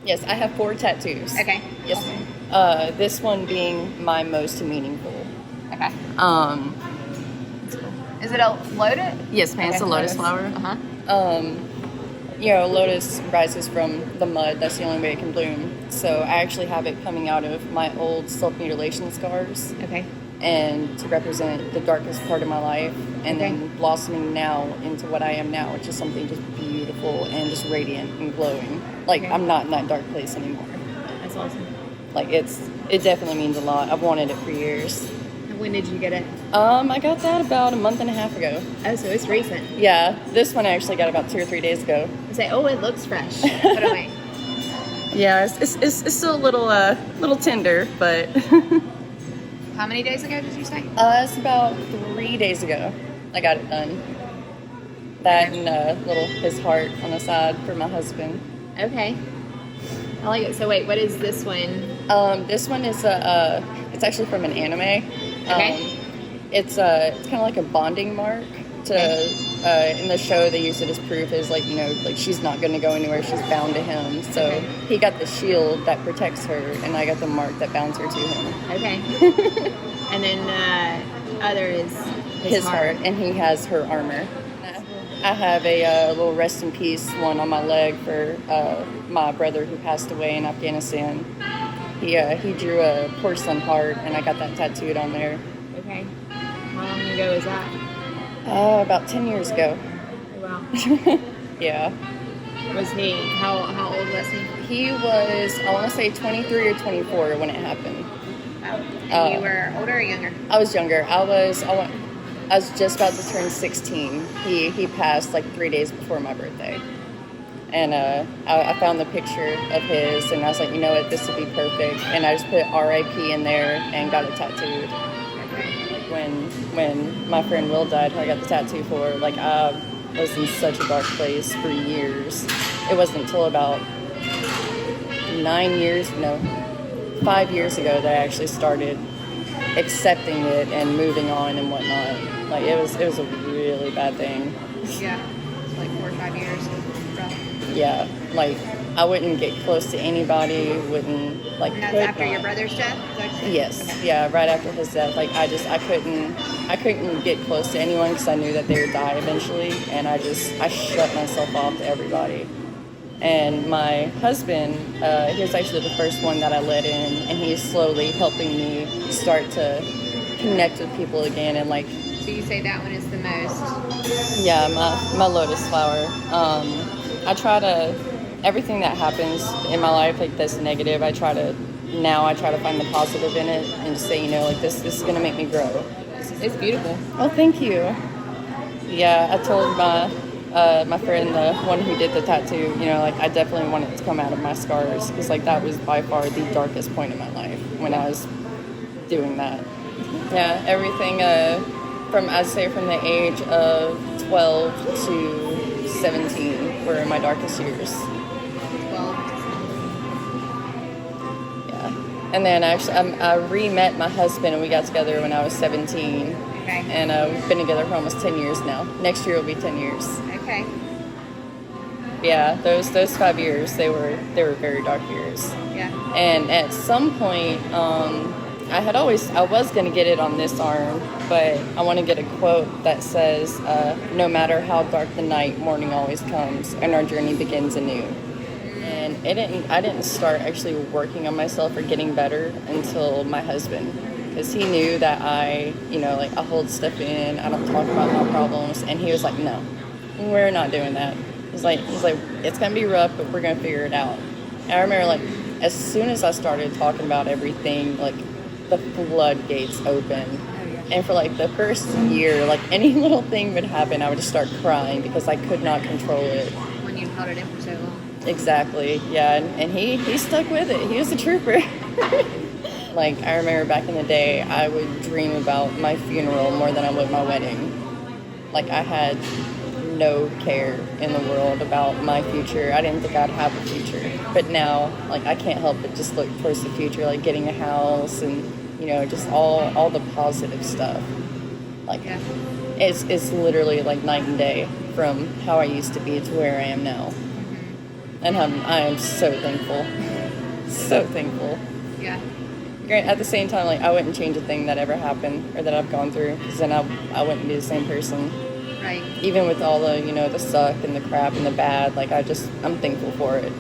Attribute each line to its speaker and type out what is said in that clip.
Speaker 1: Yes, I have 4 tattoos.
Speaker 2: Okay.
Speaker 1: Yes. This one being my most meaningful.
Speaker 2: Okay.
Speaker 1: Um,
Speaker 2: Is it a lotus?
Speaker 1: yes, man, it's a lotus flower.
Speaker 2: Uh-huh.
Speaker 1: Lotus rises from the mud. That's the only way it can bloom. So I actually have it coming out of my old self-mutilation scars.
Speaker 2: Okay.
Speaker 1: And to represent the darkest part of my life, and
Speaker 2: Okay.
Speaker 1: then blossoming now into what I am now, which is something just beautiful and just radiant and glowing. Like,
Speaker 2: Okay.
Speaker 1: I'm not in that dark place anymore.
Speaker 2: That's awesome.
Speaker 1: Like, it definitely means a lot. I've wanted it for years.
Speaker 2: And when did you get it?
Speaker 1: I got that about a month and a half ago.
Speaker 2: Oh, so it's recent.
Speaker 1: Yeah, this one I actually got about 2 or 3 days ago.
Speaker 2: I say, oh, it looks fresh. Put away.
Speaker 1: Yeah, it's still a little tender, but
Speaker 2: How many days ago did you say?
Speaker 1: it's about 3 days ago I got it done. That and his heart on the side for my husband.
Speaker 2: Okay. I like it. So wait, what is this one?
Speaker 1: This one is it's actually from an anime.
Speaker 2: Okay.
Speaker 1: It's kind of like a bonding mark to. In the show, they use it as proof as like she's not going to go anywhere. She's bound to him. So
Speaker 2: Okay.
Speaker 1: he got the shield that protects her, and I got the mark that bounds her to him.
Speaker 2: Okay. And then other is
Speaker 1: His heart, and he has her armor. I have a little rest in peace one on my leg for my brother who passed away in Afghanistan. He drew a porcelain heart, and I got that tattooed on there.
Speaker 2: Okay. How long ago was that?
Speaker 1: About 10 years ago.
Speaker 2: Oh, wow.
Speaker 1: Yeah.
Speaker 2: Was he? How old was he?
Speaker 1: He was, I want to say 23 or 24 when it happened.
Speaker 2: Wow. And you were older or younger?
Speaker 1: I was younger. I was just about to turn 16. He passed like 3 days before my birthday. And I found the picture of his, and I was like, you know what, this would be perfect. And I just put R.I.P. in there and got it tattooed. When my friend Will died, who I got the tattoo for, like, I was in such a dark place for years. It wasn't until about 5 years ago that I actually started accepting it and moving on and whatnot. Like, it was a really bad thing.
Speaker 2: Yeah. It's like 4 or 5 years. Rough.
Speaker 1: Yeah, like, I wouldn't get close to anybody, wouldn't, like,
Speaker 2: And that's
Speaker 1: could
Speaker 2: after
Speaker 1: not.
Speaker 2: your brother's death? Is that what you said?
Speaker 1: Yes,
Speaker 2: Okay.
Speaker 1: yeah, right after his death. Like, I couldn't get close to anyone because I knew that they would die eventually, and I shut myself off to everybody. And my husband, he was actually the first one that I let in, and he's slowly helping me start to connect with people again, and like.
Speaker 2: So you say that one is the most?
Speaker 1: Yeah, my lotus flower. I try to, everything that happens in my life, like that's negative, I try to find the positive in it and just say, like, this is going to make me grow.
Speaker 2: It's beautiful.
Speaker 1: Oh, thank you. Yeah, I told my friend, the one who did the tattoo, like, I definitely want it to come out of my scars because, like, that was by far the darkest point in my life when I was doing that. Yeah, everything from the age of 12 to 17 were my darkest years.
Speaker 2: Well,
Speaker 1: Yeah. And then actually, I re-met my husband and we got together when I was 17.
Speaker 2: okay.
Speaker 1: And we've been together for almost 10 years now. Next year will be 10 years.
Speaker 2: Okay.
Speaker 1: Yeah, those 5 years, they were very dark years.
Speaker 2: Yeah.
Speaker 1: And at some point, I was going to get it on this arm, but I want to get a quote that says, no matter how dark the night, morning always comes, and our journey begins anew. And I didn't start actually working on myself or getting better until my husband, because he knew that I hold stuff in, I don't talk about my problems, and he was like, no, we're not doing that. He's like, it's going to be rough, but we're going to figure it out. And I remember, like, as soon as I started talking about everything, like, the floodgates opened. And for like the first year, like any little thing would happen, I would just start crying because I could not control it.
Speaker 2: When you held it in for so long.
Speaker 1: Exactly, yeah, and he stuck with it. He was a trooper. Like, I remember back in the day, I would dream about my funeral more than I would my wedding. Like, I had no care in the world about my future. I didn't think I'd have a future. But now, like, I can't help but just look towards the future, like getting a house and, just all the positive stuff. Like,
Speaker 2: Yeah.
Speaker 1: it's literally like night and day from how I used to be to where I am now. And I am so thankful. So thankful.
Speaker 2: Yeah.
Speaker 1: At the same time, like, I wouldn't change a thing that ever happened or that I've gone through, because then I wouldn't be the same person.
Speaker 2: Right.
Speaker 1: Even with all the, the suck and the crap and the bad, like, I'm thankful for it,